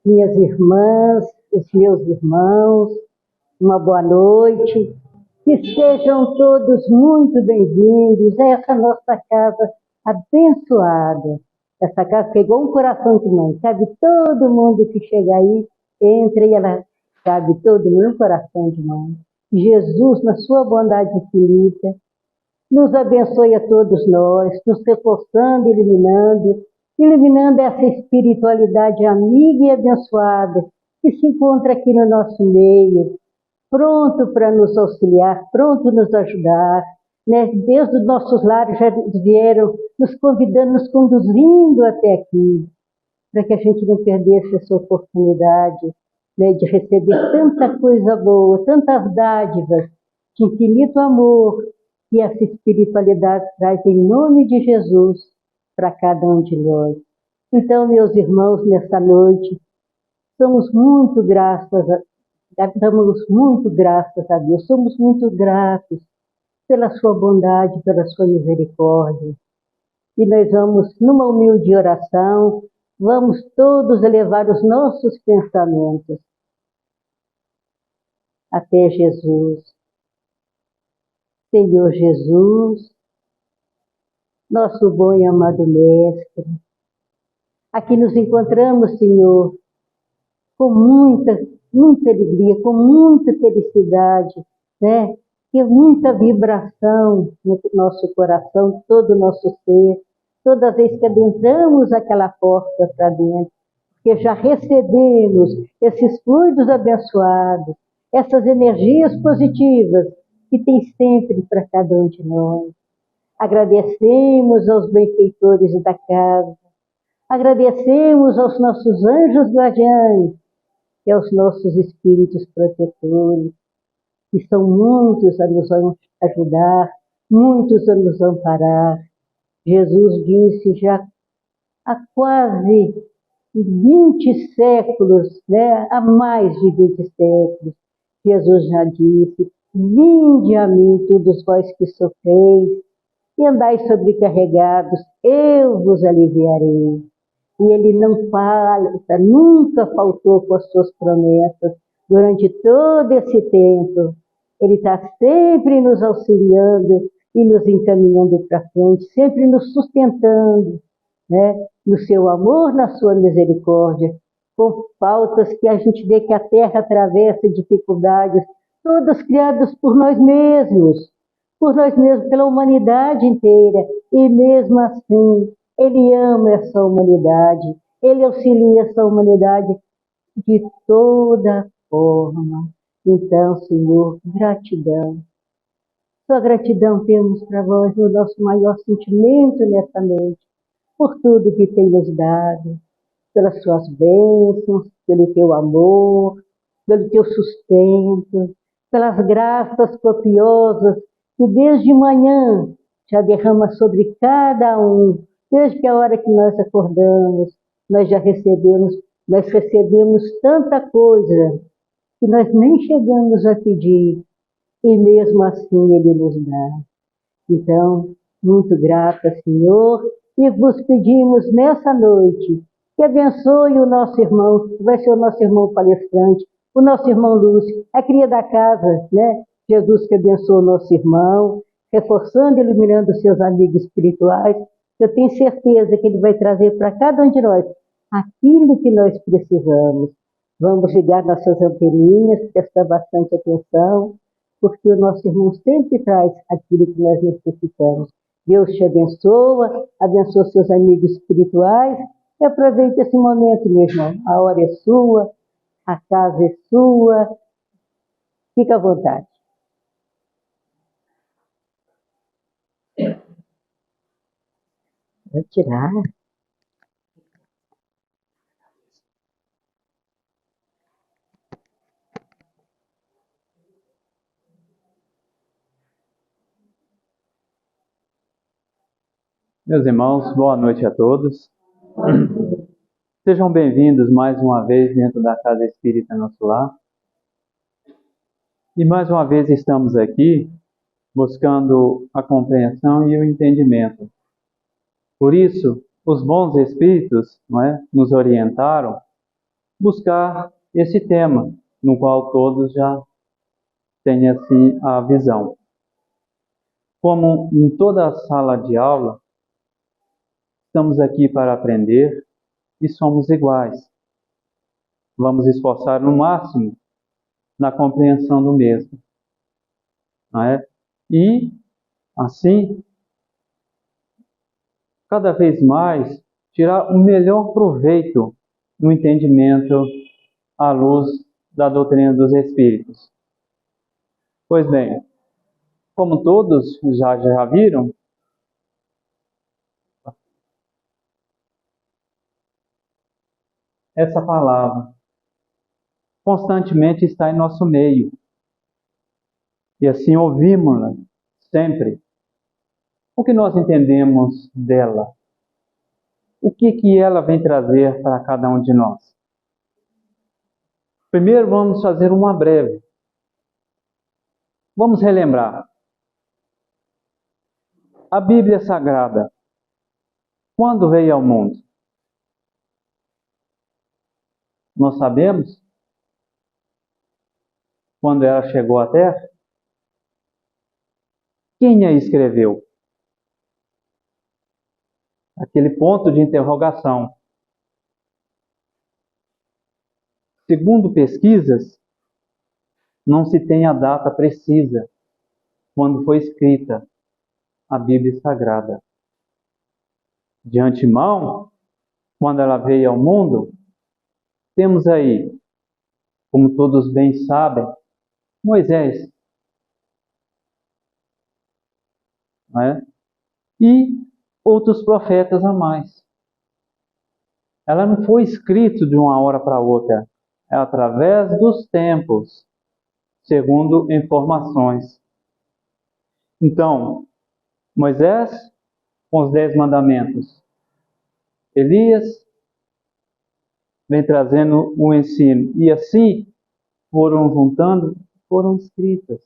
minhas irmãs, os meus irmãos, uma boa noite. Que sejam todos muito bem-vindos a essa nossa casa abençoada. Essa casa pegou um coração de mãe. Cabe todo mundo que chega aí, entra e ela cabe todo mundo, um coração de mãe. Jesus, na sua bondade infinita, nos abençoe a todos nós, nos reforçando, iluminando essa espiritualidade amiga e abençoada que se encontra aqui no nosso meio, pronto para nos auxiliar, pronto a nos ajudar. Né? Desde os nossos lares já vieram nos convidando, nos conduzindo até aqui, para que a gente não perdesse essa oportunidade, né, de receber tanta coisa boa, tantas dádivas, de infinito amor, que essa espiritualidade traz em nome de Jesus para cada um de nós. Então, meus irmãos, nessa noite, damos muito graças a Deus, somos muito gratos pela sua bondade, pela sua misericórdia. E nós vamos, numa humilde oração, vamos todos elevar os nossos pensamentos até Jesus. Senhor Jesus, nosso bom e amado Mestre, aqui nos encontramos, Senhor, com muita alegria, com muita felicidade, né? E muita vibração no nosso coração, todo o nosso ser, toda vez que adentramos aquela porta para dentro, que já recebemos esses fluidos abençoados, essas energias positivas que tem sempre para cada um de nós. Agradecemos aos benfeitores da casa, agradecemos aos nossos anjos guardiães e aos nossos espíritos protetores, que são muitos a nos ajudar, muitos a nos amparar. Jesus disse já há quase 20 séculos, né? Há mais de 20 séculos, Jesus já disse: vinde a mim todos vós que sofreis e andais sobrecarregados, eu vos aliviarei. E ele não falta, nunca faltou com as suas promessas. Durante todo esse tempo, ele está sempre nos auxiliando e nos encaminhando para frente, sempre nos sustentando, né? No seu amor, na sua misericórdia, com faltas que a gente vê que a terra atravessa, dificuldades, todas criadas por nós mesmos, pela humanidade inteira, e mesmo assim, ele ama essa humanidade, ele auxilia essa humanidade de toda forma. Então, Senhor, gratidão. Só gratidão temos para vós, o nosso maior sentimento nessa noite, por tudo que tem nos dado, pelas suas bênçãos, pelo teu amor, pelo teu sustento, pelas graças copiosas que desde manhã já derrama sobre cada um, desde a hora que nós acordamos, nós recebemos tanta coisa que nós nem chegamos a pedir, e mesmo assim Ele nos dá. Então, muito grata, Senhor, e vos pedimos nessa noite que abençoe o nosso irmão, que vai ser o nosso irmão palestrante, o nosso irmão Lúcio, a cria da casa, né? Jesus, que abençoe o nosso irmão, reforçando e iluminando os seus amigos espirituais. Eu tenho certeza que ele vai trazer para cada um de nós aquilo que nós precisamos. Vamos ligar nossas anteninhas, prestar bastante atenção, porque o nosso irmão sempre traz aquilo que nós necessitamos. Deus te abençoa, abençoa seus amigos espirituais, e aproveite esse momento, meu irmão. A hora é sua, a casa é sua, fica à vontade. Vou tirar. Meus irmãos, boa noite a todos. Sejam bem-vindos mais uma vez dentro da Casa Espírita Nosso Lar. E mais uma vez estamos aqui buscando a compreensão e o entendimento. Por isso, os bons espíritos, não é, nos orientaram buscar esse tema, no qual todos já têm assim a visão. Como em toda a sala de aula, estamos aqui para aprender e somos iguais. Vamos esforçar no máximo na compreensão do mesmo, não é? E, assim, cada vez mais, tirar o melhor proveito no entendimento à luz da doutrina dos Espíritos. Pois bem, como todos já viram, essa palavra constantemente está em nosso meio. E assim ouvimos-la sempre. O que nós entendemos dela? O que ela vem trazer para cada um de nós? Primeiro vamos fazer uma breve. Vamos relembrar. A Bíblia Sagrada, quando veio ao mundo? Nós sabemos? Quando ela chegou à Terra? Quem a escreveu? Aquele ponto de interrogação. Segundo pesquisas, não se tem a data precisa quando foi escrita a Bíblia Sagrada. De antemão, quando ela veio ao mundo, temos aí, como todos bem sabem, Moisés, não é? E outros profetas a mais. Ela não foi escrita de uma hora para outra, é através dos tempos, segundo informações. Então, Moisés com os 10 mandamentos, Elias vem trazendo o ensino, e assim foram juntando, foram escritas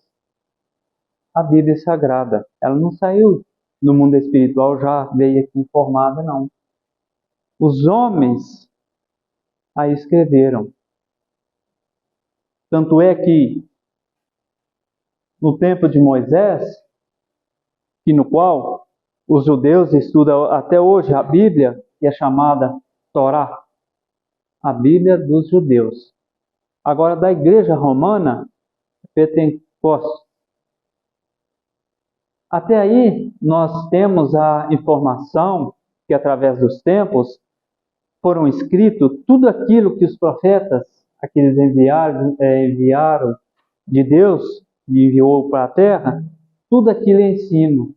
a Bíblia Sagrada. Ela não saiu do mundo espiritual, já veio aqui formada, não. Os homens a escreveram. Tanto é que, no tempo de Moisés, que no qual os judeus estudam até hoje a Bíblia, que é chamada Torá, a Bíblia dos judeus. Agora, da Igreja Romana, Pentecostes. Até aí, nós temos a informação que, através dos tempos, foram escritos tudo aquilo que os profetas, aqueles enviaram de Deus, e enviou para a terra, tudo aquilo é ensino,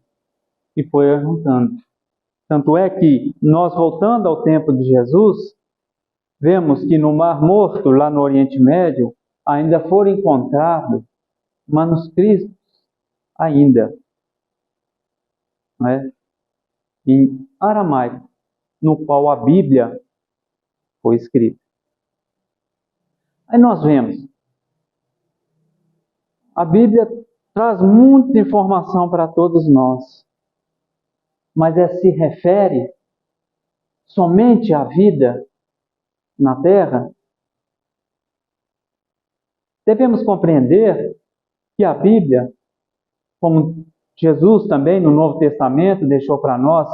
e foi juntando. Tanto é que, nós voltando ao tempo de Jesus, vemos que no Mar Morto, lá no Oriente Médio, ainda foram encontrados manuscritos ainda, né, em aramaico, no qual a Bíblia foi escrita. Aí nós vemos, a Bíblia traz muita informação para todos nós, mas se refere somente à vida na Terra. Devemos compreender que a Bíblia, como Jesus também no Novo Testamento deixou para nós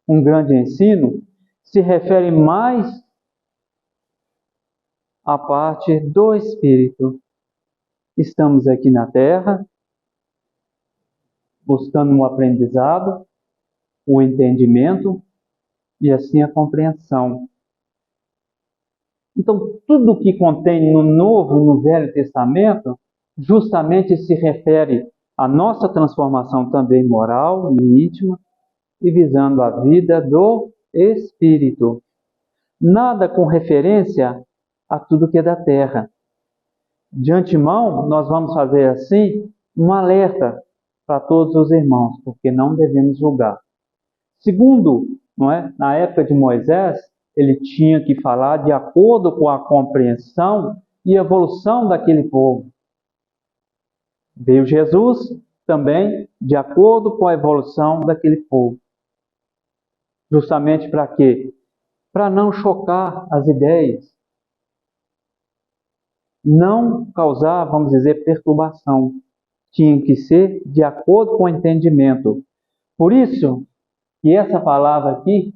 um grande ensino, se refere mais à parte do Espírito. Estamos aqui na Terra, buscando um aprendizado, o entendimento e assim a compreensão. Então, tudo que contém no Novo e no Velho Testamento justamente se refere à nossa transformação também moral e íntima e visando a vida do Espírito. Nada com referência a tudo que é da terra. De antemão, nós vamos fazer assim um alerta para todos os irmãos, porque não devemos julgar. Segundo, não é? Na época de Moisés, ele tinha que falar de acordo com a compreensão e evolução daquele povo. Veio Jesus também de acordo com a evolução daquele povo. Justamente para quê? Para não chocar as ideias. não causar, vamos dizer, perturbação. Tinha que ser de acordo com o entendimento. Por isso que essa palavra aqui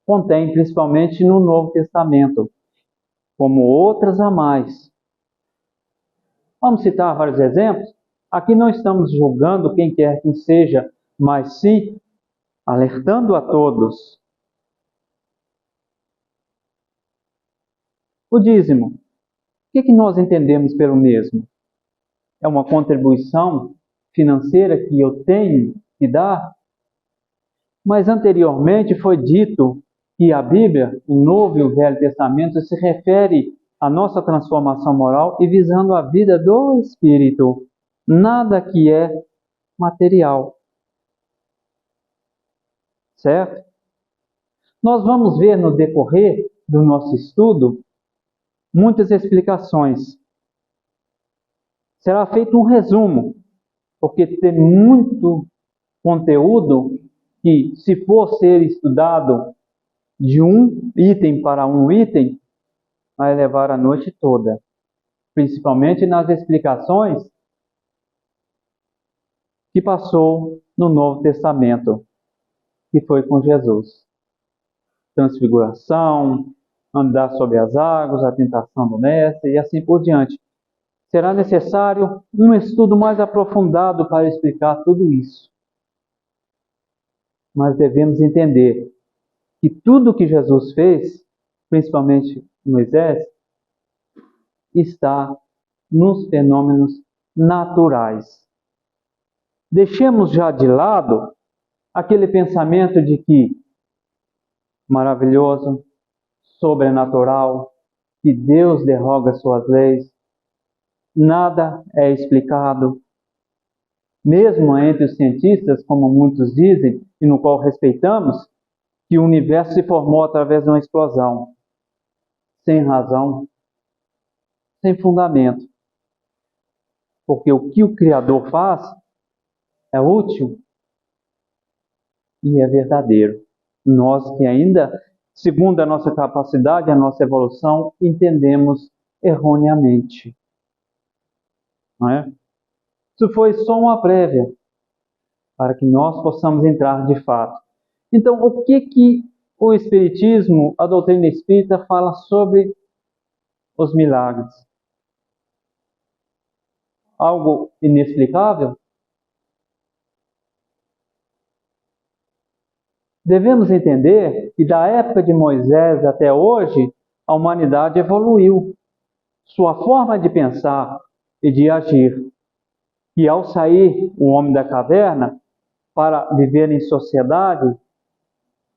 contém principalmente no Novo Testamento, como outras a mais. Vamos citar vários exemplos? Aqui não estamos julgando quem quer que seja, mas sim alertando a todos. O dízimo. O que nós entendemos pelo mesmo? É uma contribuição financeira que eu tenho que dar? Mas anteriormente foi dito que a Bíblia, o Novo e o Velho Testamento, se refere à nossa transformação moral e visando a vida do Espírito. Nada que é material. Certo? Nós vamos ver no decorrer do nosso estudo muitas explicações. Será feito um resumo, porque tem muito conteúdo que, se for ser estudado de um item para um item, vai levar a noite toda. Principalmente nas explicações que passou no Novo Testamento, que foi com Jesus. Transfiguração, andar sobre as águas, a tentação do Mestre e assim por diante. Será necessário um estudo mais aprofundado para explicar tudo isso. Mas devemos entender que tudo que Jesus fez, principalmente Moisés, está nos fenômenos naturais. Deixemos já de lado aquele pensamento de que maravilhoso, sobrenatural, que Deus derroga suas leis, nada é explicado, mesmo entre os cientistas, como muitos dizem, e no qual respeitamos, que o universo se formou através de uma explosão, sem razão, sem fundamento. Porque o que o Criador faz é útil e é verdadeiro. Nós que ainda, segundo a nossa capacidade, a nossa evolução, entendemos erroneamente. Não é? Isso foi só uma prévia para que nós possamos entrar de fato. Então, o que o Espiritismo, a doutrina espírita, fala sobre os milagres? Algo inexplicável? Devemos entender que da época de Moisés até hoje, a humanidade evoluiu. Sua forma de pensar e de agir. E ao sair o homem da caverna para viver em sociedade,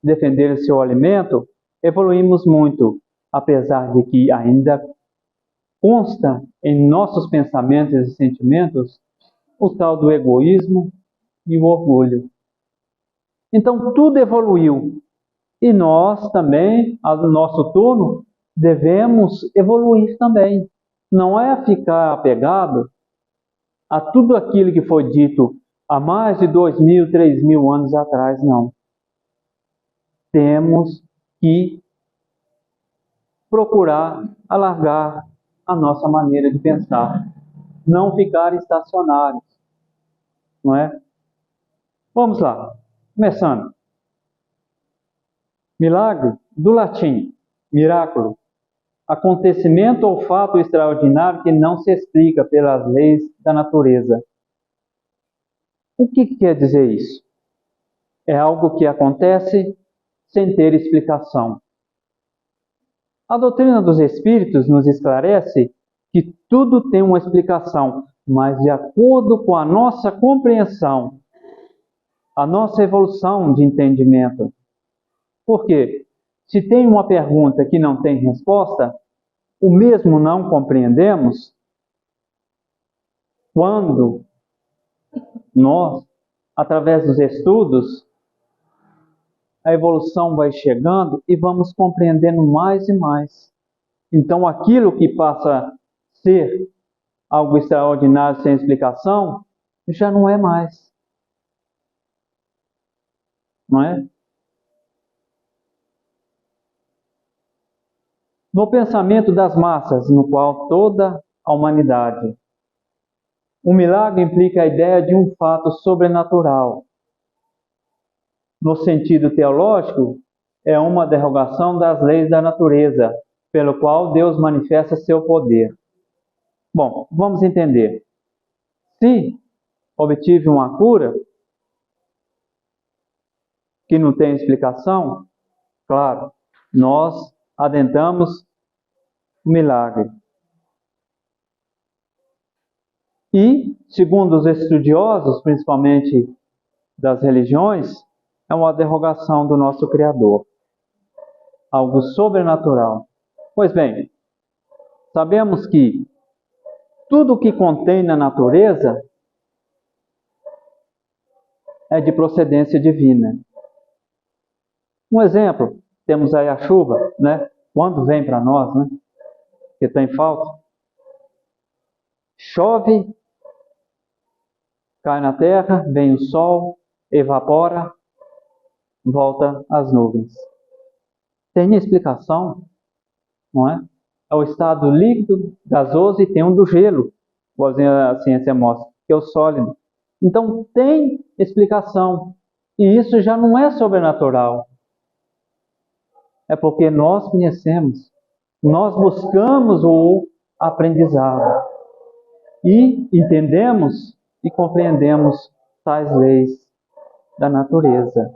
defender seu alimento, evoluímos muito, apesar de que ainda consta em nossos pensamentos e sentimentos o tal do egoísmo e o orgulho. Então tudo evoluiu e nós também, no nosso turno, devemos evoluir também. Não é ficar apegado a tudo aquilo que foi dito há mais de 2.000, 3.000 anos atrás, não. Temos que procurar alargar a nossa maneira de pensar, não ficar estacionários, não é? Vamos lá, começando. Milagre, do latim, miraculo, acontecimento ou fato extraordinário que não se explica pelas leis da natureza. O que quer dizer isso? É algo que acontece sem ter explicação. A doutrina dos Espíritos nos esclarece que tudo tem uma explicação, mas de acordo com a nossa compreensão, a nossa evolução de entendimento. Por quê? Se tem uma pergunta que não tem resposta, o mesmo não compreendemos quando nós, através dos estudos, a evolução vai chegando e vamos compreendendo mais e mais. Então, aquilo que passa a ser algo extraordinário sem explicação, já não é mais. Não é? No pensamento das massas, no qual toda a humanidade. O milagre implica a ideia de um fato sobrenatural. No sentido teológico, é uma derrogação das leis da natureza, pelo qual Deus manifesta seu poder. Bom, vamos entender. Se obtive uma cura, que não tem explicação, claro, nós adentramos o milagre. E, segundo os estudiosos, principalmente das religiões, é uma derrogação do nosso Criador. Algo sobrenatural. Pois bem, sabemos que tudo o que contém na natureza é de procedência divina. Um exemplo, temos aí a chuva, né? Quando vem para nós, né? Que está em falta. Chove, cai na terra, vem o sol, evapora, volta às nuvens. Tem explicação, não é? É o estado líquido, gasoso e tem um do gelo, igualzinho a ciência mostra, que é o sólido. Então tem explicação. E isso já não é sobrenatural. É porque nós conhecemos, nós buscamos o aprendizado e entendemos e compreendemos tais leis da natureza.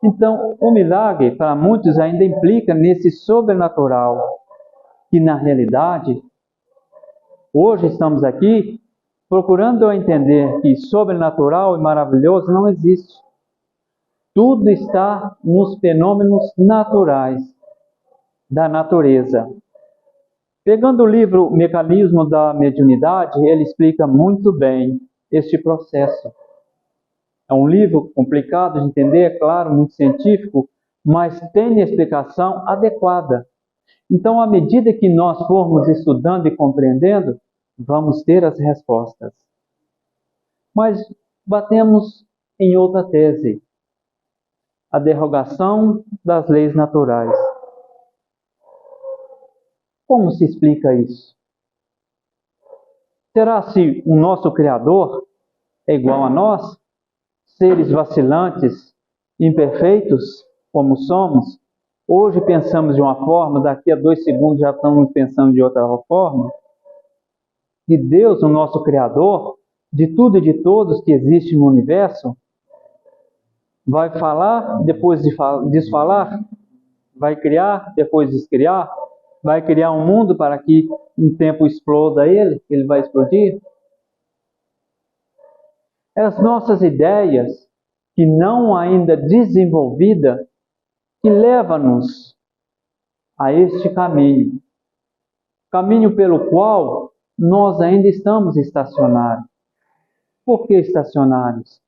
Então, o milagre, para muitos, ainda implica nesse sobrenatural, que na realidade, hoje estamos aqui procurando entender que sobrenatural e maravilhoso não existe. Tudo está nos fenômenos naturais da natureza. Pegando o livro Mecanismo da Mediunidade, ele explica muito bem este processo. É um livro complicado de entender, é claro, muito científico, mas tem explicação adequada. Então, à medida que nós formos estudando e compreendendo, vamos ter as respostas. Mas batemos em outra tese, a derrogação das leis naturais. Como se explica isso? Será se o nosso Criador é igual a nós? Seres vacilantes, imperfeitos, como somos? Hoje pensamos de uma forma, daqui a 2 segundos já estamos pensando de outra forma? E Deus, o nosso Criador, de tudo e de todos que existe no universo, vai falar, depois de desfalar, vai criar, depois descriar, vai criar um mundo para que um tempo exploda ele vai explodir. As nossas ideias, que não ainda desenvolvidas, que levam-nos a este caminho. Caminho pelo qual nós ainda estamos estacionários. Por que estacionários?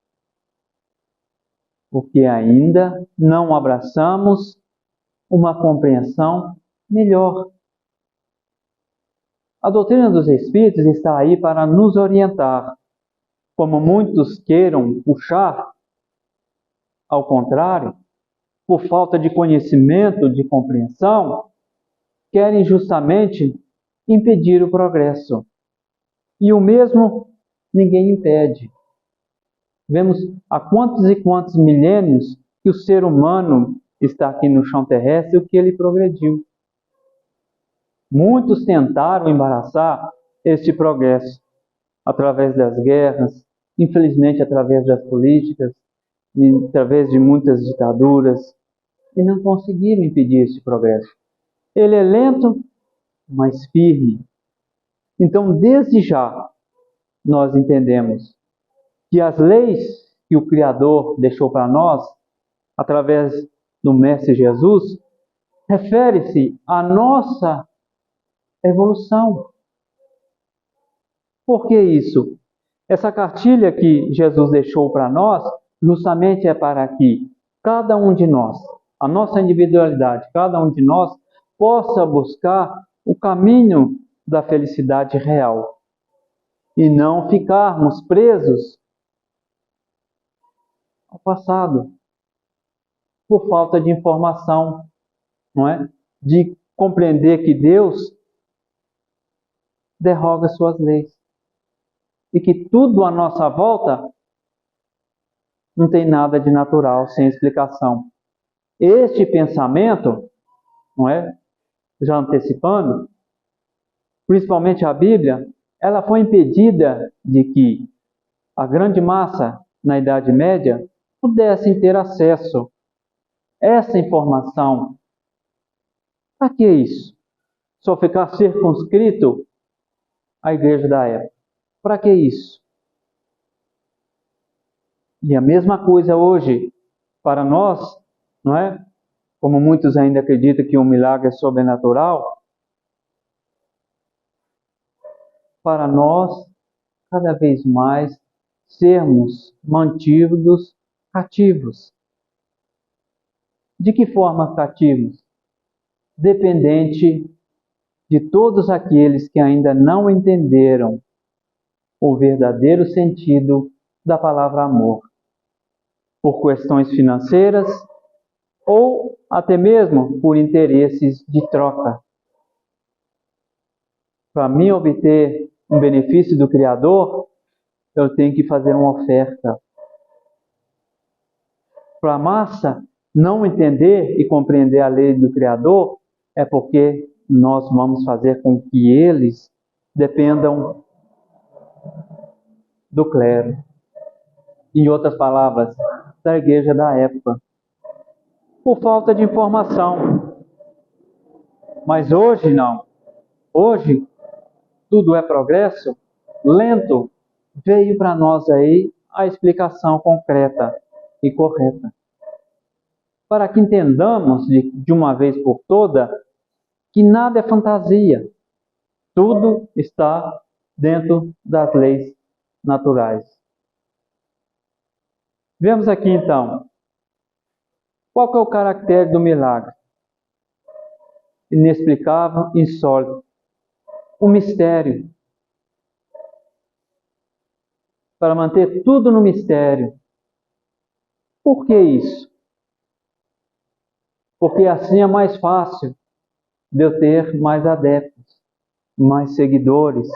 Porque ainda não abraçamos uma compreensão melhor. A doutrina dos Espíritos está aí para nos orientar. Como muitos queiram puxar, ao contrário, por falta de conhecimento, de compreensão, querem justamente impedir o progresso. E o mesmo ninguém impede. Vemos há quantos e quantos milênios que o ser humano está aqui no chão terrestre e o que ele progrediu. Muitos tentaram embaraçar este progresso através das guerras, infelizmente através das políticas, através de muitas ditaduras, e não conseguiram impedir esse progresso. Ele é lento, mas firme. Então, desde já, nós entendemos que as leis que o Criador deixou para nós, através do Mestre Jesus, refere-se à nossa evolução. Por que isso? Essa cartilha que Jesus deixou para nós, justamente é para que cada um de nós, a nossa individualidade, cada um de nós, possa buscar o caminho da felicidade real. E não ficarmos presos ao passado, por falta de informação, não é? De compreender que Deus derroga suas leis e que tudo à nossa volta não tem nada de natural, sem explicação. Este pensamento, não é? Já antecipando, principalmente a Bíblia, ela foi impedida de que a grande massa na Idade Média pudessem ter acesso a essa informação. Para que isso? Só ficar circunscrito à igreja da época. Para que isso? E a mesma coisa hoje, para nós, não é? Como muitos ainda acreditam que um milagre é sobrenatural, para nós, cada vez mais, sermos mantidos cativos. De que forma cativos? Dependente de todos aqueles que ainda não entenderam o verdadeiro sentido da palavra amor, por questões financeiras ou até mesmo por interesses de troca. Para mim obter um benefício do Criador, eu tenho que fazer uma oferta. Para a massa não entender e compreender a lei do Criador, é porque nós vamos fazer com que eles dependam do clero. Em outras palavras, da igreja da época. Por falta de informação. Mas hoje não. Hoje, tudo é progresso lento. Veio para nós aí a explicação concreta e correta. Para que entendamos de uma vez por toda que nada é fantasia. Tudo está dentro das leis naturais. Vemos aqui então, qual que é o caractere do milagre? Inexplicável, insólito. Um mistério. Para manter tudo no mistério. Por que isso? Porque assim é mais fácil de eu ter mais adeptos, mais seguidores.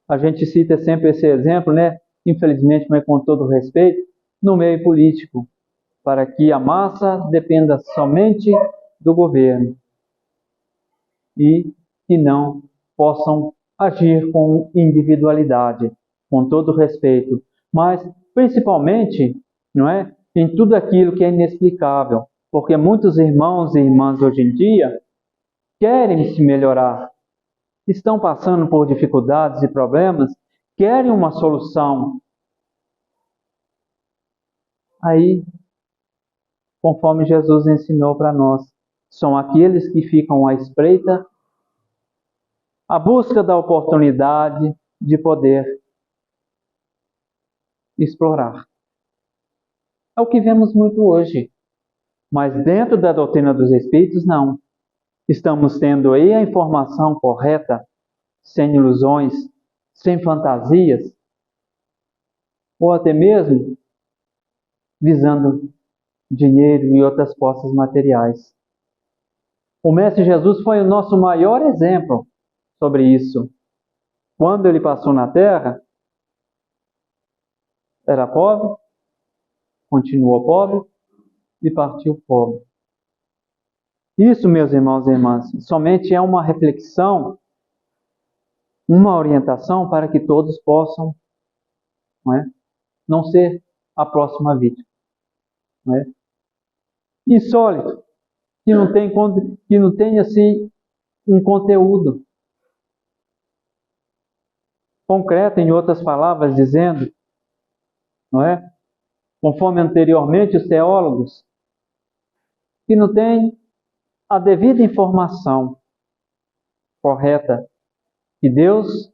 A gente cita sempre esse exemplo, né? Infelizmente, mas com todo respeito, no meio político, para que a massa dependa somente do governo e que não possam agir com individualidade, com todo respeito, mas principalmente, não é, em tudo aquilo que é inexplicável, porque muitos irmãos e irmãs hoje em dia querem se melhorar, estão passando por dificuldades e problemas, querem uma solução. Aí, conforme Jesus ensinou para nós, são aqueles que ficam à espreita, à busca da oportunidade de poder explorar. É o que vemos muito hoje. Mas dentro da doutrina dos Espíritos, não. Estamos tendo aí a informação correta, sem ilusões, sem fantasias, ou até mesmo visando dinheiro e outras posses materiais. O Mestre Jesus foi o nosso maior exemplo sobre isso. Quando ele passou na Terra, era pobre, continuou pobre e partiu pobre. Isso, meus irmãos e irmãs, somente é uma reflexão, uma orientação para que todos possam, não ser a próxima vítima. Não é? Insólito, que não tem assim um conteúdo concreto, em outras palavras, dizendo, não é? Conforme anteriormente os teólogos, que não tem a devida informação correta que Deus,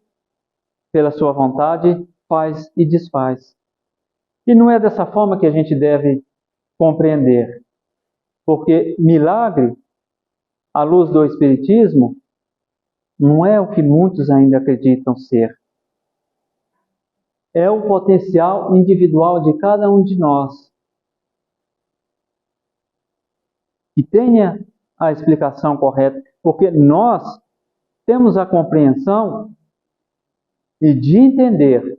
pela sua vontade, faz e desfaz. E não é dessa forma que a gente deve compreender, porque milagre, à luz do Espiritismo, não é o que muitos ainda acreditam ser. É o potencial individual de cada um de nós. que tenha a explicação correta, porque nós temos a compreensão e de entender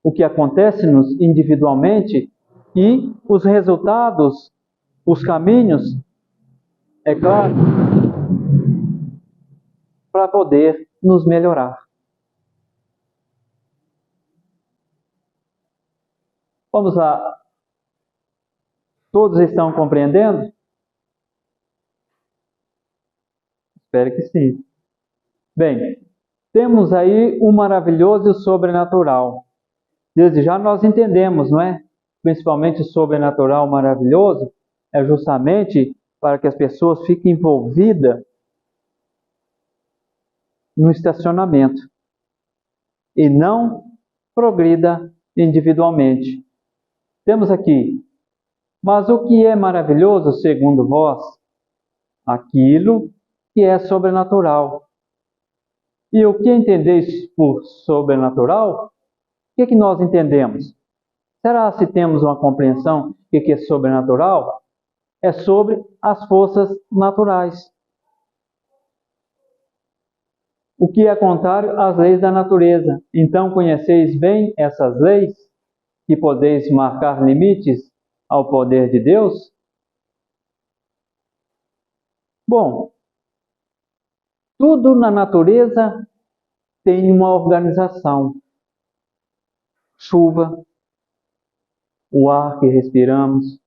o que acontece-nos individualmente e os resultados, os caminhos, é claro, para poder nos melhorar. Vamos lá. Todos estão compreendendo? Espero que sim. Bem, temos aí o maravilhoso e o sobrenatural. Desde já nós entendemos, não é? Principalmente o sobrenatural maravilhoso é justamente para que as pessoas fiquem envolvidas no estacionamento e não progrida individualmente. Temos aqui, mas o que é maravilhoso, segundo vós? Aquilo que é sobrenatural. E o que entendeis por sobrenatural? O que nós entendemos? Será se temos uma compreensão do que é sobrenatural? É sobre as forças naturais. O que é contrário às leis da natureza. Então conheceis bem essas leis, que podeis marcar limites ao poder de Deus? Bom, tudo na natureza tem uma organização. Chuva, o ar que respiramos,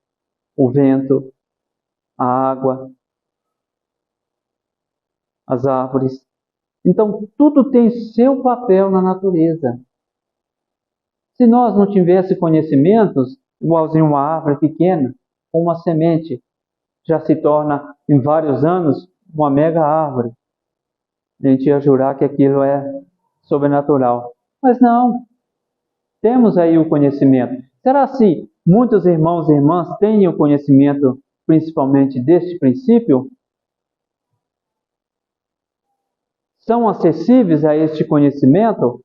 o vento, a água, as árvores. Então, tudo tem seu papel na natureza. Se nós não tivéssemos conhecimentos, igualzinho uma árvore pequena, uma semente, já se torna, em vários anos, uma mega árvore. A gente ia jurar que aquilo é sobrenatural. Mas não. Temos aí o conhecimento. Será se muitos irmãos e irmãs têm o conhecimento, principalmente deste princípio? São acessíveis a este conhecimento?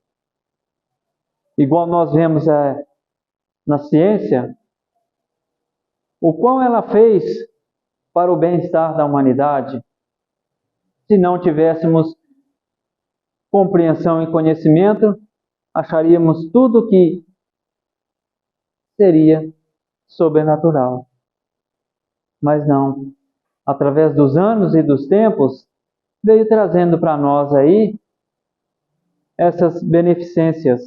Igual nós vemos na ciência, o quão ela fez para o bem-estar da humanidade. Se não tivéssemos compreensão e conhecimento, acharíamos tudo que seria sobrenatural. Mas não. Através dos anos e dos tempos, veio trazendo para nós aí essas beneficências.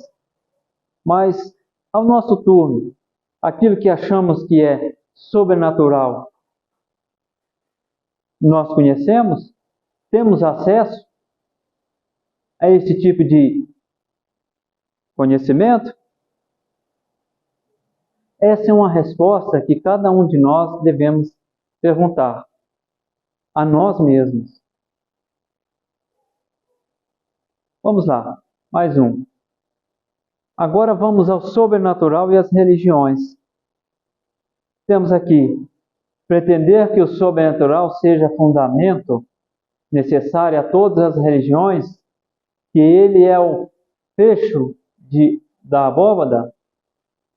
Mas, ao nosso turno, aquilo que achamos que é sobrenatural, nós conhecemos? Temos acesso a esse tipo de conhecimento? Essa é uma resposta que cada um de nós devemos perguntar a nós mesmos. Vamos lá, mais um. Agora vamos ao sobrenatural e às religiões. Temos aqui, pretender que o sobrenatural seja fundamento necessário a todas as religiões, que ele é o fecho da abóbada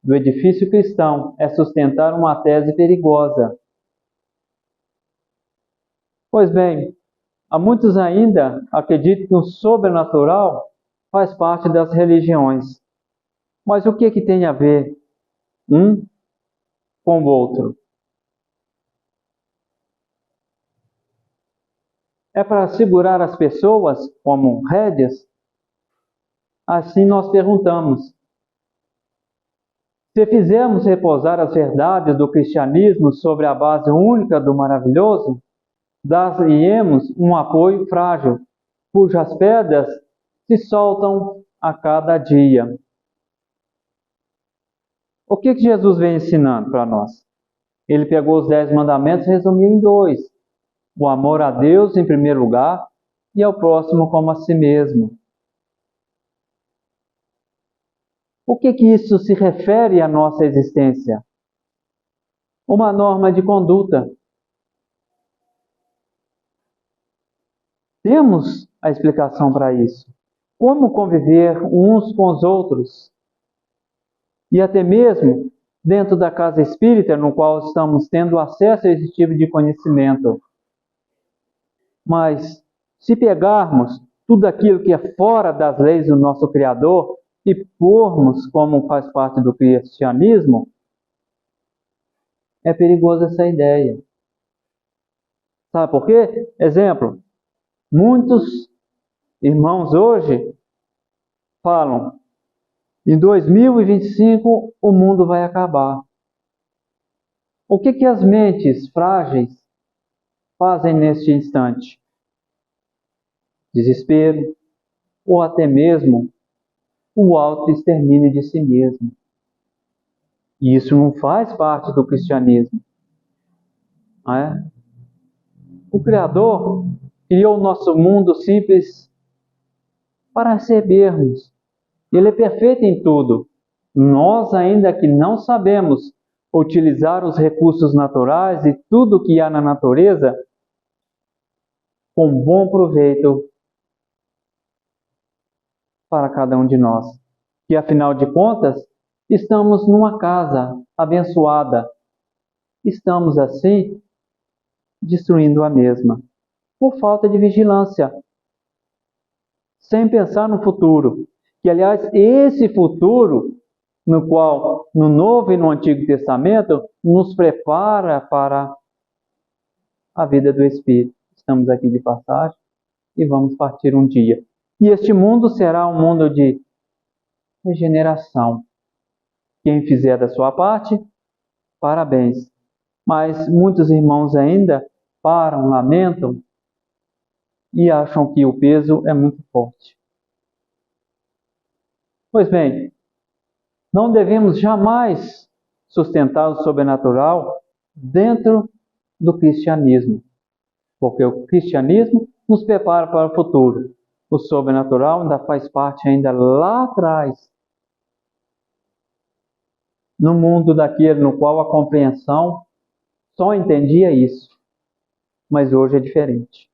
do edifício cristão, é sustentar uma tese perigosa. Pois bem, há muitos ainda acreditam que o sobrenatural faz parte das religiões. Mas o que tem a ver um com o outro? É para segurar as pessoas como rédeas? Assim nós perguntamos. Se fizermos repousar as verdades do cristianismo sobre a base única do maravilhoso, dar-lhe-emos um apoio frágil, cujas pedras se soltam a cada dia. O que Jesus vem ensinando para nós? Ele pegou os 10 mandamentos e resumiu em 2. O amor a Deus em primeiro lugar e ao próximo como a si mesmo. O que isso se refere à nossa existência? Uma norma de conduta. Temos a explicação para isso. Como conviver uns com os outros. E até mesmo dentro da casa espírita, no qual estamos tendo acesso a esse tipo de conhecimento. Mas, se pegarmos tudo aquilo que é fora das leis do nosso Criador e pormos como faz parte do cristianismo, é perigosa essa ideia. Sabe por quê? Exemplo, muitos irmãos hoje falam, em 2025 o mundo vai acabar. O que as mentes frágeis fazem neste instante? Desespero, ou até mesmo o auto-extermínio de si mesmo. E isso não faz parte do cristianismo. Não é? O Criador criou o nosso mundo simples para recebermos. Ele é perfeito em tudo. Nós, ainda que não sabemos utilizar os recursos naturais e tudo que há na natureza com bom proveito para cada um de nós. Que, afinal de contas, estamos numa casa abençoada. Estamos, assim, destruindo a mesma, por falta de vigilância, sem pensar no futuro. Que, aliás, esse futuro, no qual, no Novo e no Antigo Testamento, nos prepara para a vida do Espírito. Estamos aqui de passagem e vamos partir um dia. E este mundo será um mundo de regeneração. Quem fizer da sua parte, parabéns. Mas muitos irmãos ainda param, lamentam e acham que o peso é muito forte. Pois bem, não devemos jamais sustentar o sobrenatural dentro do cristianismo, porque o cristianismo nos prepara para o futuro. O sobrenatural ainda faz parte ainda lá atrás, no mundo daquele no qual a compreensão só entendia isso, mas hoje é diferente.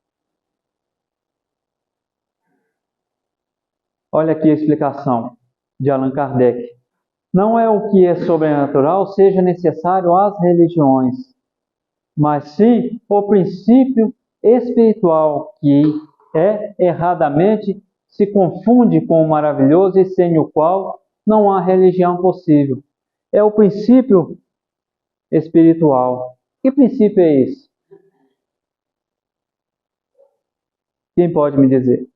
Olha aqui a explicação de Allan Kardec. Não é o que é sobrenatural seja necessário às religiões, mas sim o princípio espiritual que erradamente se confunde com o maravilhoso e sem o qual não há religião possível. É o princípio espiritual. Que princípio é esse? Quem pode me dizer?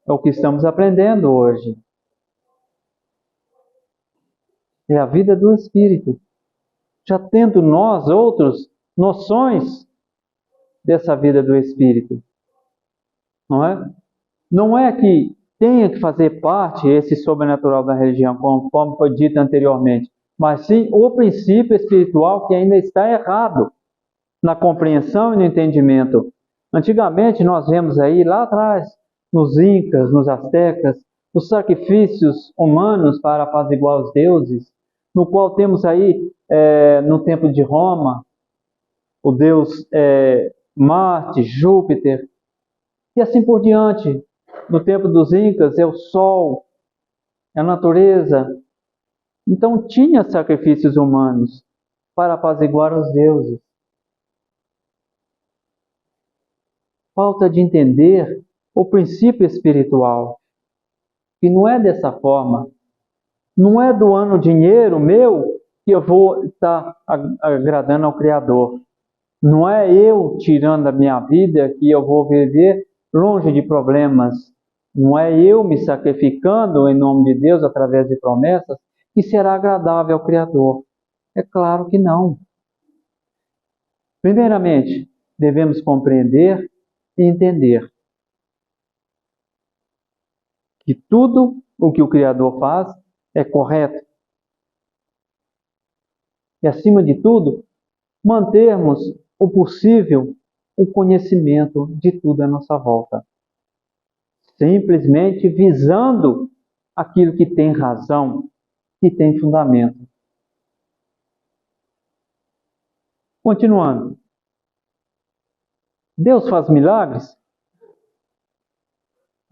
É o que estamos aprendendo hoje. É a vida do Espírito. Já tendo nós, outros, noções dessa vida do Espírito. Não é? Não é que tenha que fazer parte esse sobrenatural da religião, como foi dito anteriormente, mas sim o princípio espiritual que ainda está errado na compreensão e no entendimento. Antigamente nós vemos aí, lá atrás, nos incas, nos astecas, os sacrifícios humanos para apaziguar os deuses, no qual temos aí, no templo de Roma, o deus Marte, Júpiter, e assim por diante. No tempo dos incas é o sol, é a natureza. Então tinha sacrifícios humanos para apaziguar os deuses. Falta de entender o princípio espiritual, que não é dessa forma. Não é doando dinheiro meu que eu vou estar agradando ao Criador. Não é eu tirando a minha vida que eu vou viver longe de problemas. Não é eu me sacrificando em nome de Deus através de promessas que será agradável ao Criador. É claro que não. Primeiramente, devemos compreender e entender que tudo o que o Criador faz é correto. E, acima de tudo, mantermos o possível o conhecimento de tudo à nossa volta. Simplesmente visando aquilo que tem razão, que tem fundamento. Continuando. Deus faz milagres?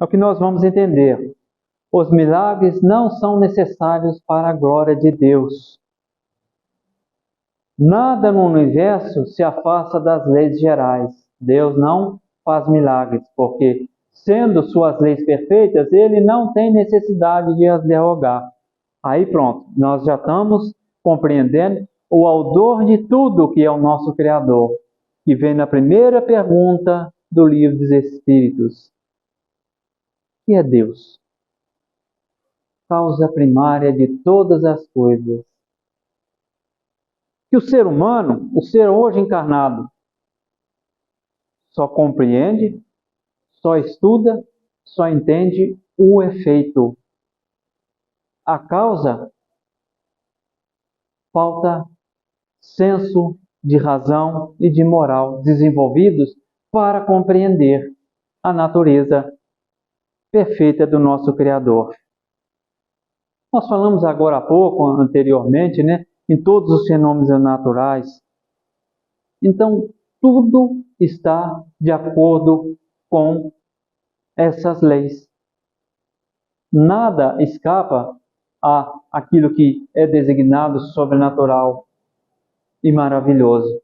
É o que nós vamos entender. Os milagres não são necessários para a glória de Deus. Nada no universo se afasta das leis gerais. Deus não faz milagres, porque, sendo suas leis perfeitas, Ele não tem necessidade de as derrogar. Aí pronto, nós já estamos compreendendo o autor de tudo que é o nosso Criador, que vem na primeira pergunta do Livro dos Espíritos. O que é Deus? Causa primária de todas as coisas. Que o ser humano, o ser hoje encarnado, só compreende, só estuda, só entende o efeito. A causa, falta senso de razão e de moral desenvolvidos para compreender a natureza perfeita do nosso Criador. Nós falamos agora há pouco, anteriormente, em todos os fenômenos naturais. Então, tudo está de acordo com essas leis. Nada escapa àquilo que é designado sobrenatural e maravilhoso.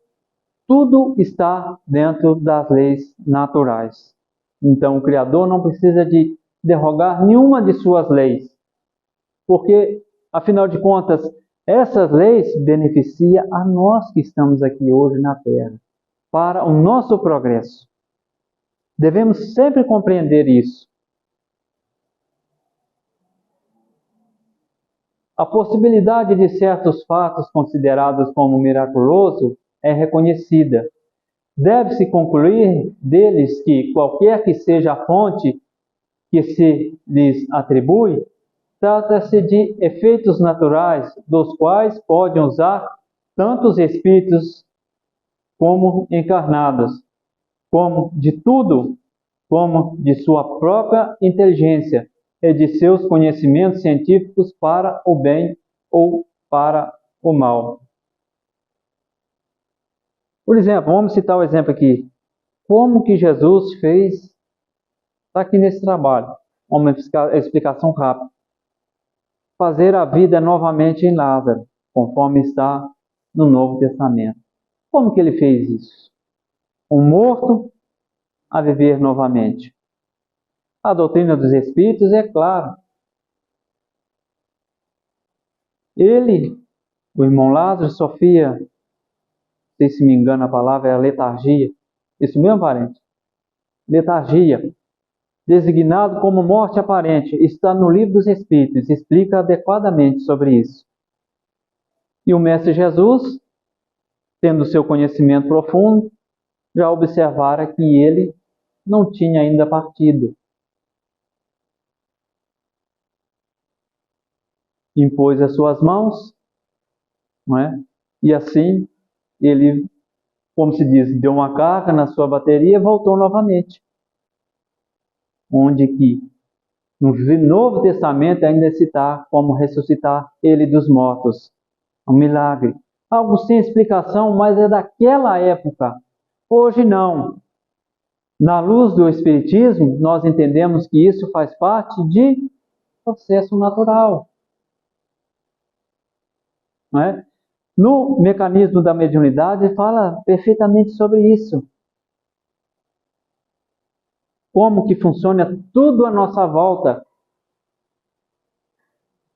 Tudo está dentro das leis naturais. Então, o Criador não precisa de derrogar nenhuma de suas leis, porque, afinal de contas, essas leis beneficiam a nós que estamos aqui hoje na Terra, para o nosso progresso. Devemos sempre compreender isso. A possibilidade de certos fatos considerados como miraculoso é reconhecida. Deve-se concluir deles que, qualquer que seja a fonte que se lhes atribui, trata-se de efeitos naturais, dos quais podem usar tanto os espíritos como encarnados, como de tudo, como de sua própria inteligência e de seus conhecimentos científicos para o bem ou para o mal. Por exemplo, vamos citar o exemplo aqui. Como que Jesus fez, está aqui nesse trabalho, uma explicação rápida. Fazer a vida novamente em Lázaro, conforme está no Novo Testamento. Como que ele fez isso? Um morto a viver novamente. A doutrina dos Espíritos é clara. Ele, o irmão Lázaro, sofria, não sei se me engano a palavra, é letargia. Isso mesmo, parente? Letargia. Designado como morte aparente, está no Livro dos Espíritos, explica adequadamente sobre isso. E o Mestre Jesus, tendo seu conhecimento profundo, já observara que ele não tinha ainda partido. Impôs as suas mãos, não é? E assim ele, como se diz, deu uma carga na sua bateria e voltou novamente. Onde que no Novo Testamento ainda citar como ressuscitar ele dos mortos. Um milagre. Algo sem explicação, mas é daquela época. Hoje não. Na luz do Espiritismo, nós entendemos que isso faz parte de processo natural. Não é? No mecanismo da mediunidade, fala perfeitamente sobre isso. Como que funciona tudo à nossa volta.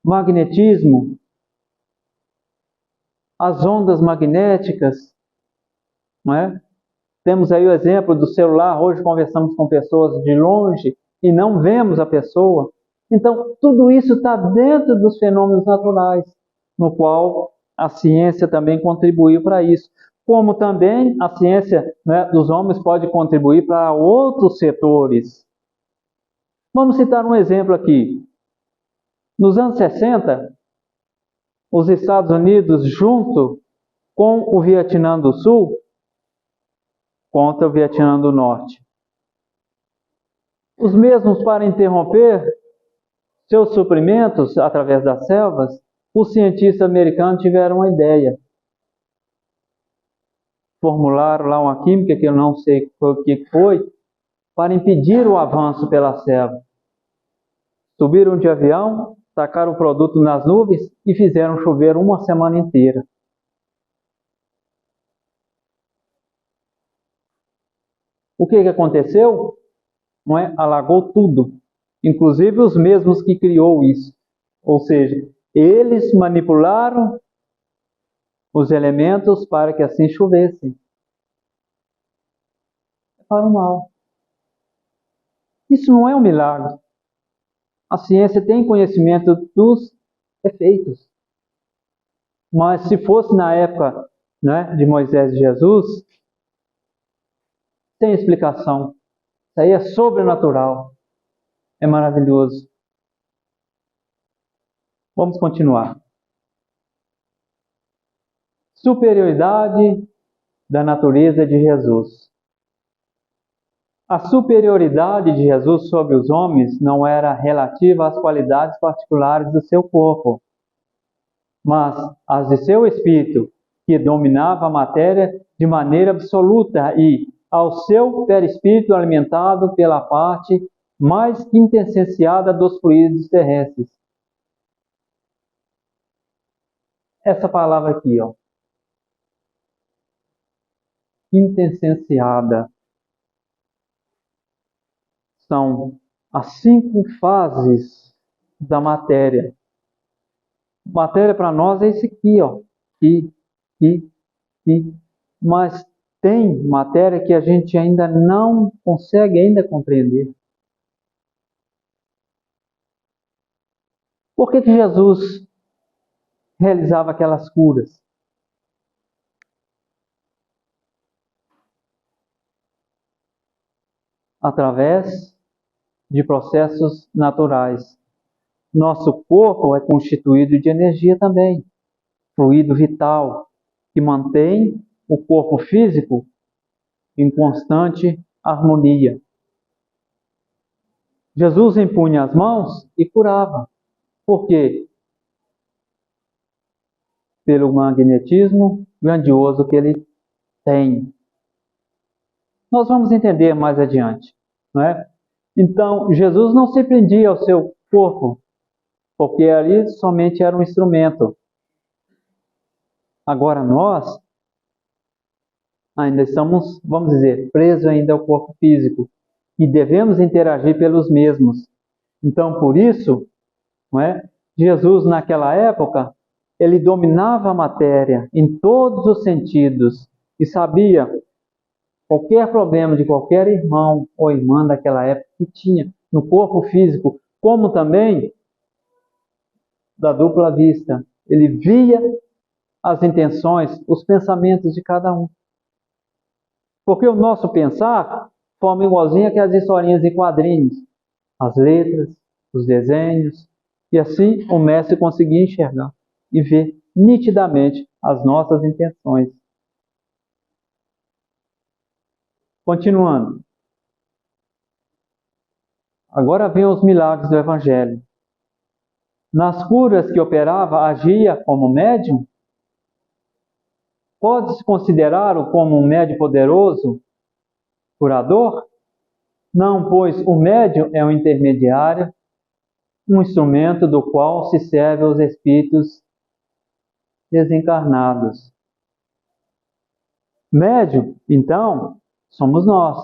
Magnetismo, as ondas magnéticas, não é? Temos aí o exemplo do celular, hoje conversamos com pessoas de longe e não vemos a pessoa. Então, tudo isso está dentro dos fenômenos naturais, no qual a ciência também contribuiu para isso. Como também a ciência, dos homens pode contribuir para outros setores. Vamos citar um exemplo aqui. Nos anos 60, os Estados Unidos, junto com o Vietnã do Sul, contra o Vietnã do Norte. Os mesmos, para interromper seus suprimentos através das selvas, os cientistas americanos tiveram uma ideia. Formularam lá uma química, que eu não sei o que foi, para impedir o avanço pela selva. Subiram de avião, tacaram o produto nas nuvens e fizeram chover uma semana inteira. O que aconteceu? Não é? Alagou tudo, inclusive os mesmos que criou isso. Ou seja, eles manipularam os elementos para que assim chovessem. É para o mal. Isso não é um milagre. A ciência tem conhecimento dos efeitos. Mas se fosse na época, né, de Moisés e Jesus, tem explicação. Isso aí é sobrenatural. É maravilhoso. Vamos continuar. Superioridade da natureza de Jesus. A superioridade de Jesus sobre os homens não era relativa às qualidades particulares do seu corpo, mas às de seu espírito, que dominava a matéria de maneira absoluta e ao seu perispírito alimentado pela parte mais quintessenciada dos fluidos terrestres. Essa palavra aqui, ó. Quintessenciada. São as 5 fases da matéria. Matéria para nós é esse aqui, ó. Mas tem matéria que a gente ainda não consegue ainda compreender. Por que Jesus realizava aquelas curas? Através de processos naturais. Nosso corpo é constituído de energia também, fluido vital, que mantém o corpo físico em constante harmonia. Jesus impunha as mãos e curava. Por quê? Pelo magnetismo grandioso que ele tem. Nós vamos entender mais adiante, não é? Então, Jesus não se prendia ao seu corpo, porque ali somente era um instrumento. Agora nós ainda estamos, vamos dizer, presos ainda ao corpo físico e devemos interagir pelos mesmos. Então, por isso, não é? Jesus naquela época, ele dominava a matéria em todos os sentidos e sabia qualquer problema de qualquer irmão ou irmã daquela época que tinha no corpo físico, como também da dupla vista. Ele via as intenções, os pensamentos de cada um. Porque o nosso pensar forma igualzinho que as historinhas em quadrinhos, as letras, os desenhos, e assim o mestre conseguia enxergar e ver nitidamente as nossas intenções. Continuando. Agora vem os milagres do Evangelho. Nas curas que operava, agia como médium? Pode-se considerá-lo como um médium poderoso, curador? Não, pois o médium é um intermediário, um instrumento do qual se serve aos espíritos desencarnados. Médium, então, somos nós,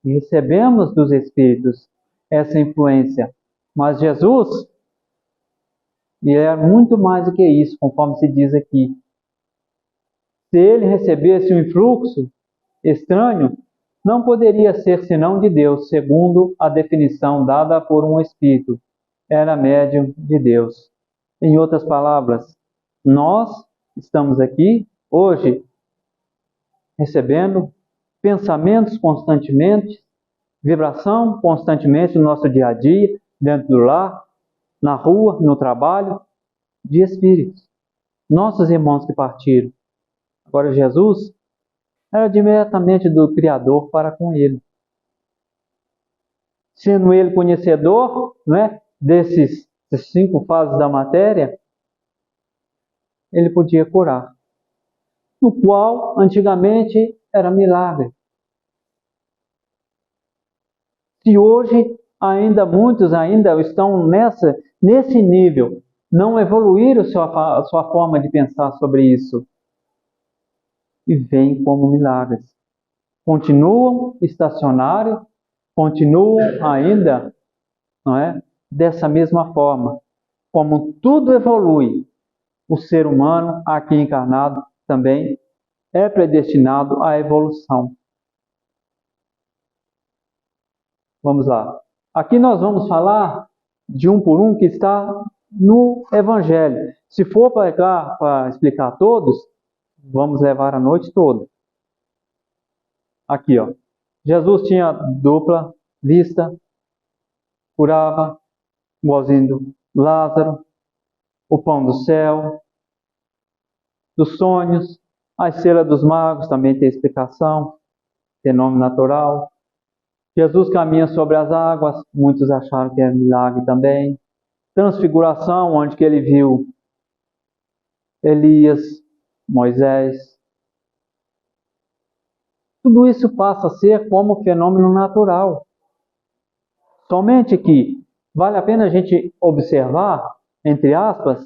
e recebemos dos espíritos essa influência. Mas Jesus, ele é muito mais do que isso, conforme se diz aqui. Se ele recebesse um influxo estranho, não poderia ser senão de Deus, segundo a definição dada por um espírito. Era médium de Deus. Em outras palavras, nós estamos aqui hoje recebendo pensamentos constantemente, vibração constantemente no nosso dia a dia, dentro do lar, na rua, no trabalho, de espíritos. Nossos irmãos que partiram. Agora Jesus era diretamente do Criador para com ele. Sendo ele conhecedor, não é, dessas 5 fases da matéria, ele podia curar. No qual, antigamente, era milagre. Se hoje muitos ainda estão nesse nível, não evoluíram a sua forma de pensar sobre isso. E vêm como milagres. Continuam estacionários, continuam ainda, não é? Dessa mesma forma. Como tudo evolui, o ser humano aqui encarnado também é predestinado à evolução. Vamos lá. Aqui nós vamos falar de um por um que está no Evangelho. Se for para explicar todos, vamos levar a noite toda. Aqui, ó. Jesus tinha dupla vista, curava, igualzinho do Lázaro, o pão do céu, dos sonhos, a estrela dos magos também tem explicação, fenômeno natural. Jesus caminha sobre as águas, muitos acharam que é milagre também. Transfiguração, onde que ele viu Elias, Moisés. Tudo isso passa a ser como fenômeno natural. Somente que vale a pena a gente observar, entre aspas,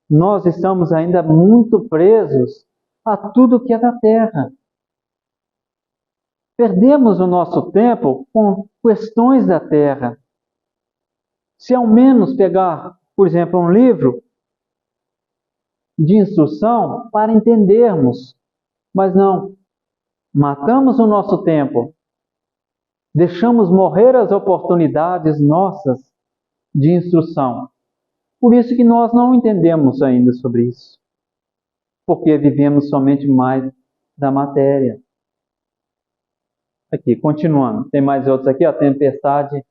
nós estamos ainda muito presos a tudo que é da terra. Perdemos o nosso tempo com questões da terra. Se ao menos pegar, por exemplo, um livro de instrução para entendermos, mas não, matamos o nosso tempo, deixamos morrer as oportunidades nossas de instrução. Por isso que nós não entendemos ainda sobre isso, porque vivemos somente mais da matéria. Aqui, continuando, tem mais outros aqui, a tempestade,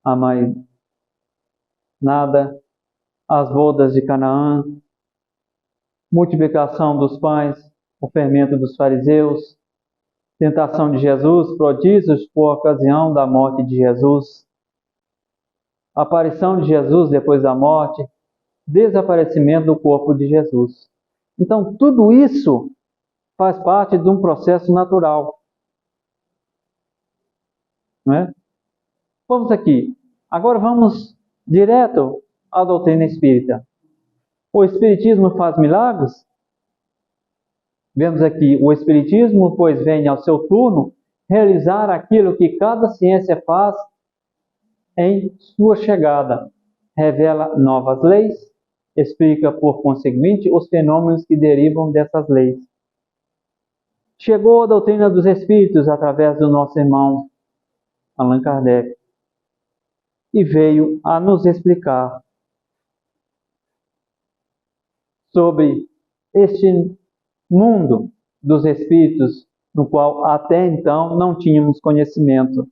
a mais nada, as bodas de Canaã, multiplicação dos pães, o fermento dos fariseus, tentação de Jesus, prodígios por ocasião da morte de Jesus, aparição de Jesus depois da morte, desaparecimento do corpo de Jesus. Então, tudo isso faz parte de um processo natural. Não é? Vamos aqui. Agora vamos direto à doutrina espírita. O Espiritismo faz milagres? Vemos aqui, o Espiritismo, pois vem ao seu turno realizar aquilo que cada ciência faz em sua chegada. Revela novas leis, explica, por conseguinte, os fenômenos que derivam dessas leis. Chegou a doutrina dos Espíritos através do nosso irmão Allan Kardec e veio a nos explicar sobre este mundo dos espíritos, no qual até então não tínhamos conhecimento.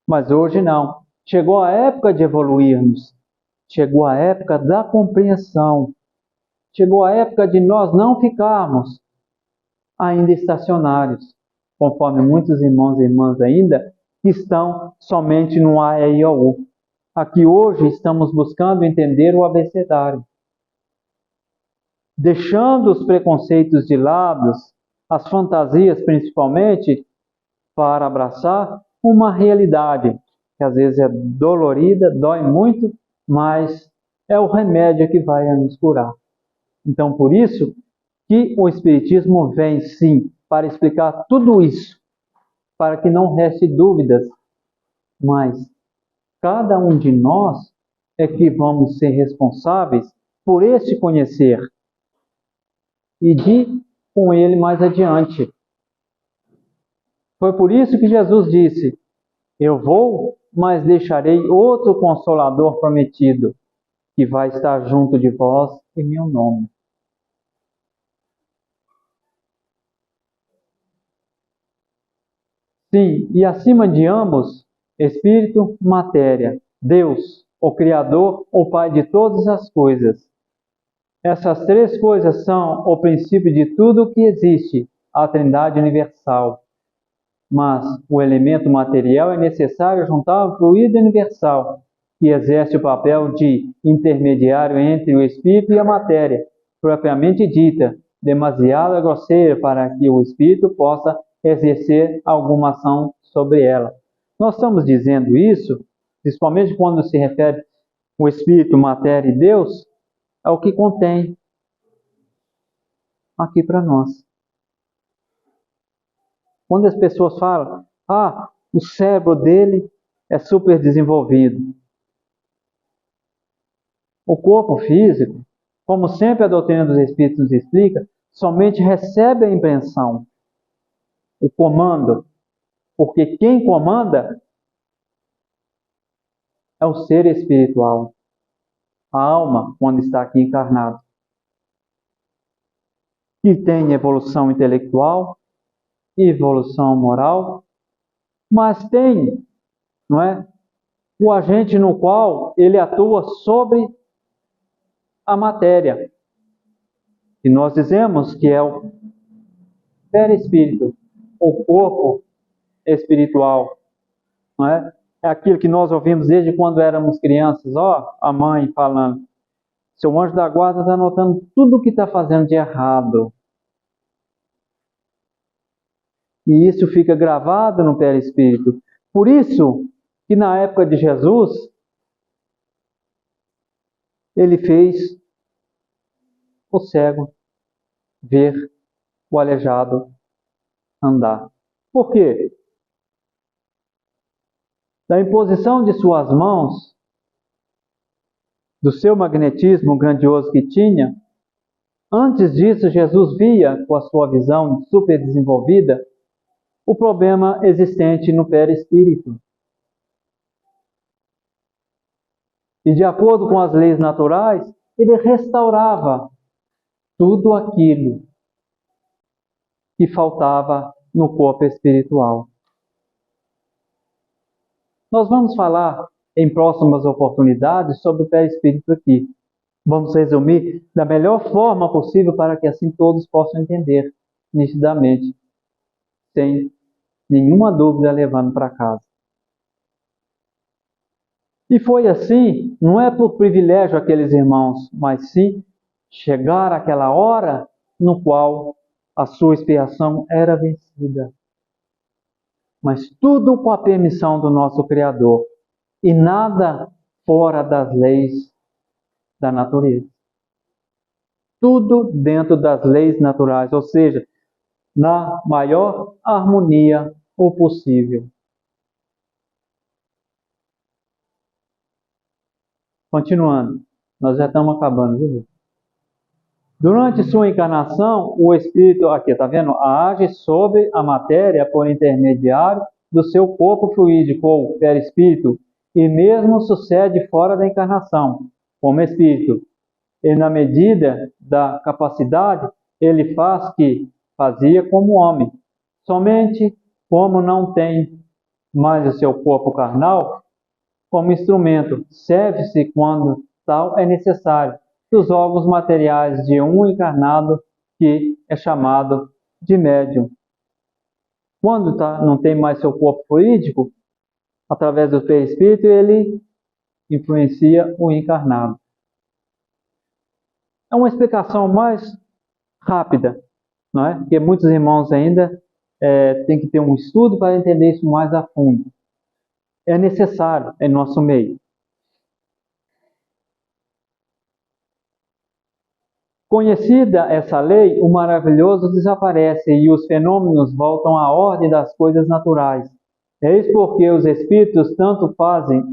Mas hoje não. Chegou a época de evoluirmos. Chegou a época da compreensão. Chegou a época de nós não ficarmos ainda estacionários, conforme muitos irmãos e irmãs ainda estão somente no A, E, I, O, U. Aqui hoje estamos buscando entender o abecedário, deixando os preconceitos de lado, as fantasias principalmente, para abraçar uma realidade que às vezes é dolorida, dói muito, mas é o remédio que vai nos curar. Então, por isso que o Espiritismo vem sim para explicar tudo isso, para que não reste dúvidas, mas cada um de nós é que vamos ser responsáveis por este conhecer e de com ele mais adiante. Foi por isso que Jesus disse: eu vou, mas deixarei outro Consolador prometido, que vai estar junto de vós em meu nome. Sim, e acima de ambos, Espírito, matéria, Deus, o Criador, o Pai de todas as coisas. Essas três coisas são o princípio de tudo o que existe, a Trindade universal. Mas o elemento material é necessário juntar ao fluido universal, que exerce o papel de intermediário entre o espírito e a matéria, propriamente dita, demasiado grosseira para que o espírito possa exercer alguma ação sobre ela. Nós estamos dizendo isso, principalmente quando se refere o Espírito, matéria e Deus, é o que contém aqui para nós. Quando as pessoas falam, o cérebro dele é super desenvolvido. O corpo físico, como sempre a doutrina dos Espíritos nos explica, somente recebe a impressão, o comando, porque quem comanda é o ser espiritual, a alma, quando está aqui encarnado, que tem evolução intelectual, evolução moral, mas tem, não é, o agente no qual ele atua sobre a matéria. E nós dizemos que é o perispírito, o corpo espiritual, não é? É aquilo que nós ouvimos desde quando éramos crianças, a mãe falando, seu anjo da guarda está notando tudo o que está fazendo de errado. E isso fica gravado no perispírito. Por isso que na época de Jesus, ele fez o cego ver, o aleijado andar. Por quê? Da imposição de suas mãos, do seu magnetismo grandioso que tinha, antes disso Jesus via, com a sua visão super desenvolvida, o problema existente no perispírito. E de acordo com as leis naturais, ele restaurava tudo aquilo que faltava no corpo espiritual. Nós vamos falar em próximas oportunidades sobre o perispírito aqui. Vamos resumir da melhor forma possível para que assim todos possam entender nitidamente, sem nenhuma dúvida levando para casa. E foi assim, não é por privilégio aqueles irmãos, mas sim chegar àquela hora no qual a sua expiação era vencida. Mas tudo com a permissão do nosso Criador e nada fora das leis da natureza. Tudo dentro das leis naturais, ou seja, na maior harmonia o possível. Continuando, nós já estamos acabando, viu? Durante sua encarnação, o Espírito, aqui, está vendo? Age sobre a matéria por intermediário do seu corpo fluídico, ou perispírito, e mesmo sucede fora da encarnação, como Espírito. E na medida da capacidade, ele faz que fazia como homem. Somente como não tem mais o seu corpo carnal, como instrumento, serve-se quando tal é necessário dos órgãos materiais de um encarnado que é chamado de médium. Quando não tem mais seu corpo fluídico, através do perispírito, ele influencia o encarnado. É uma explicação mais rápida, não é? Porque muitos irmãos ainda têm que ter um estudo para entender isso mais a fundo. É necessário em nosso meio. Conhecida essa lei, o maravilhoso desaparece e os fenômenos voltam à ordem das coisas naturais. Eis porque os espíritos tanto fazem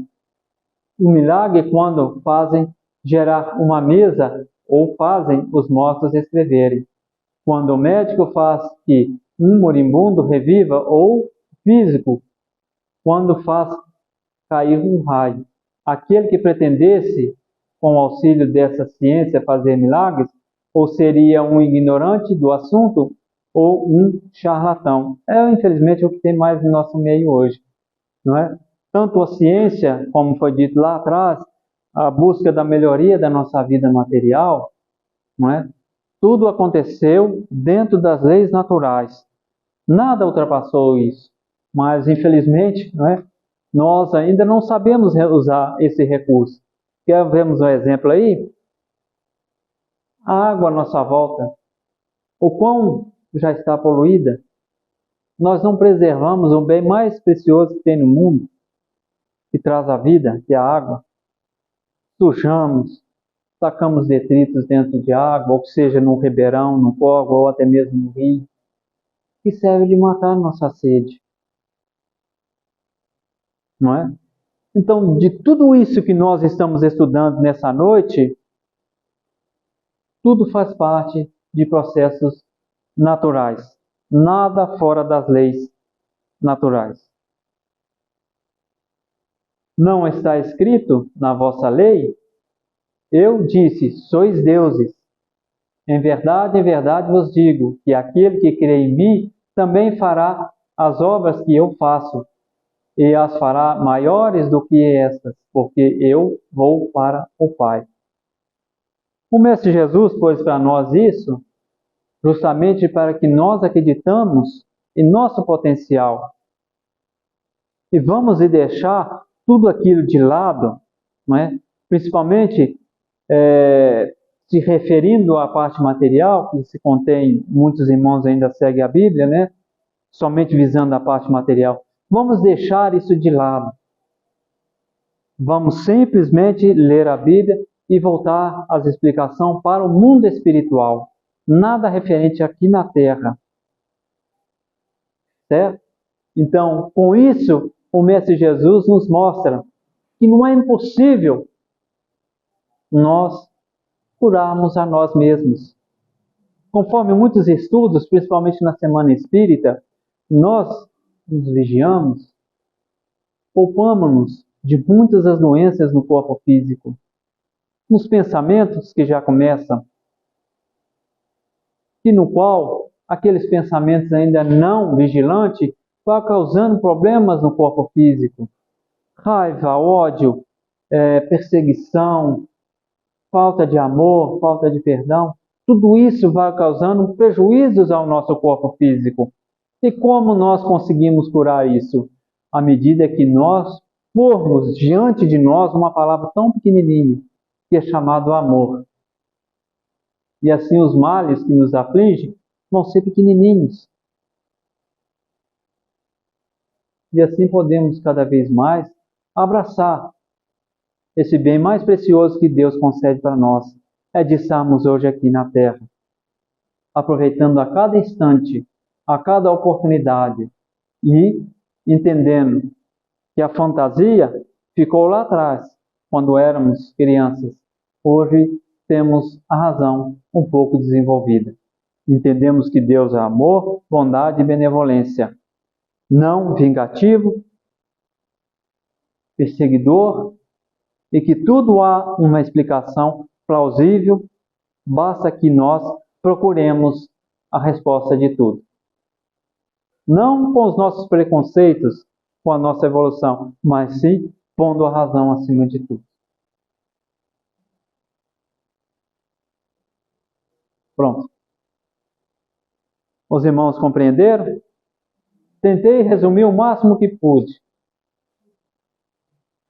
um milagre quando fazem gerar uma mesa ou fazem os mortos escreverem. Quando o médico faz que um moribundo reviva, ou físico, quando faz cair um raio. Aquele que pretendesse, com o auxílio dessa ciência, fazer milagres, ou seria um ignorante do assunto, ou um charlatão. É, infelizmente, o que tem mais no nosso meio hoje, não é? Tanto a ciência, como foi dito lá atrás, a busca da melhoria da nossa vida material, não é? Tudo aconteceu dentro das leis naturais. Nada ultrapassou isso. Mas, infelizmente, não é? Nós ainda não sabemos usar esse recurso. Quer vermos um exemplo aí? A água à nossa volta, o quão já está poluída, nós não preservamos o bem mais precioso que tem no mundo, que traz a vida, que é a água. Sujamos, tacamos detritos dentro de água, ou que seja no ribeirão, no córrego, ou até mesmo no rio, que serve de matar a nossa sede. Não é? Então, de tudo isso que nós estamos estudando nessa noite, tudo faz parte de processos naturais. Nada fora das leis naturais. Não está escrito na vossa lei? Eu disse, sois deuses. Em verdade vos digo, que aquele que crê em mim também fará as obras que eu faço, e as fará maiores do que estas, porque eu vou para o Pai. O Mestre Jesus pôs para nós isso, justamente para que nós acreditamos em nosso potencial. E vamos deixar tudo aquilo de lado, não é? Principalmente se referindo à parte material, que se contém, muitos irmãos ainda seguem a Bíblia, né? Somente visando a parte material. Vamos deixar isso de lado. Vamos simplesmente ler a Bíblia e voltar às explicações para o mundo espiritual. Nada referente aqui na Terra. Certo? Então, com isso, o Mestre Jesus nos mostra que não é impossível nós curarmos a nós mesmos. Conforme muitos estudos, principalmente na Semana Espírita, nós nos vigiamos, poupamos-nos de muitas das doenças no corpo físico. Nos pensamentos que já começam, e no qual aqueles pensamentos ainda não vigilantes vão causando problemas no corpo físico. Raiva, ódio, perseguição, falta de amor, falta de perdão. Tudo isso vai causando prejuízos ao nosso corpo físico. E como nós conseguimos curar isso? À medida que nós pormos diante de nós uma palavra tão pequenininha, que é chamado amor. E assim os males que nos afligem vão ser pequenininhos. E assim podemos cada vez mais abraçar esse bem mais precioso que Deus concede para nós, é de estarmos hoje aqui na Terra, aproveitando a cada instante, a cada oportunidade e entendendo que a fantasia ficou lá atrás, quando éramos crianças. Hoje temos a razão um pouco desenvolvida. Entendemos que Deus é amor, bondade e benevolência, não vingativo, perseguidor, e que tudo há uma explicação plausível, basta que nós procuremos a resposta de tudo. Não com os nossos preconceitos, com a nossa evolução, mas sim pondo a razão acima de tudo. Pronto. Os irmãos compreenderam? Tentei resumir o máximo que pude.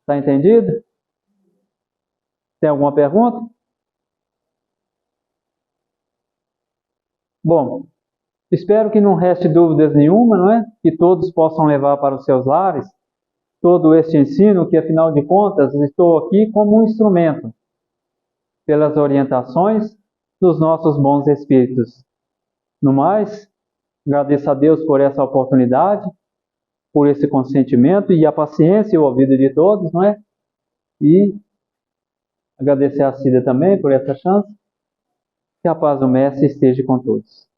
Está entendido? Tem alguma pergunta? Bom, espero que não reste dúvidas nenhuma, não é? Que todos possam levar para os seus lares todo este ensino, que afinal de contas estou aqui como um instrumento, pelas orientações dos nossos bons espíritos. No mais, agradeço a Deus por essa oportunidade, por esse consentimento e a paciência e o ouvido de todos, não é? E agradecer a Cida também por essa chance. Que a paz do Mestre esteja com todos.